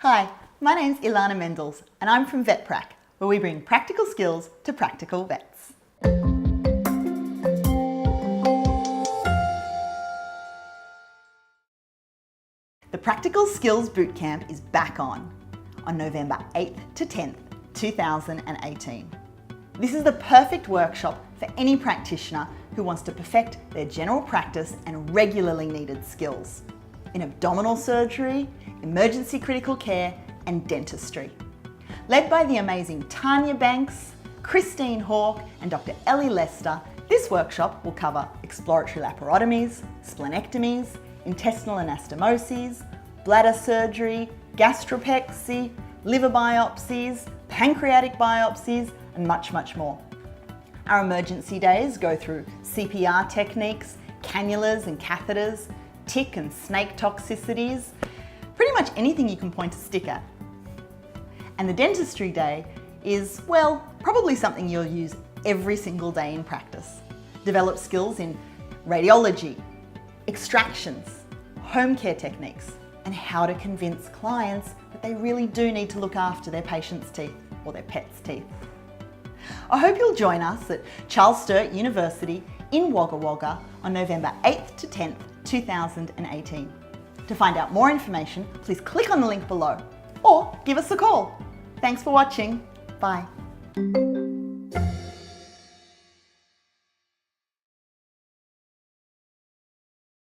Hi, my name's Ilana Mendels and I'm from VetPrac, where we bring practical skills to practical vets. The Practical Skills Bootcamp is back on November 8th to 10th, 2018. This is the perfect workshop for any practitioner who wants to perfect their general practice and regularly needed skills in abdominal surgery, emergency critical care, and dentistry. Led by the amazing Tanya Banks, Christine Hawke, and Dr. Ellie Lester, this workshop will cover exploratory laparotomies, splenectomies, intestinal anastomoses, bladder surgery, gastropexy, liver biopsies, pancreatic biopsies, and much, much more. Our emergency days go through CPR techniques, cannulas and catheters, tick and snake toxicities, pretty much anything you can point a stick at. And the dentistry day is, well, probably something you'll use every single day in practice. Develop skills in radiology, extractions, home care techniques, and how to convince clients that they really do need to look after their patient's teeth or their pet's teeth. I hope you'll join us at Charles Sturt University in Wagga Wagga on November 8th to 10th, 2018. To find out more information, please click on the link below or give us a call. Thanks for watching. Bye.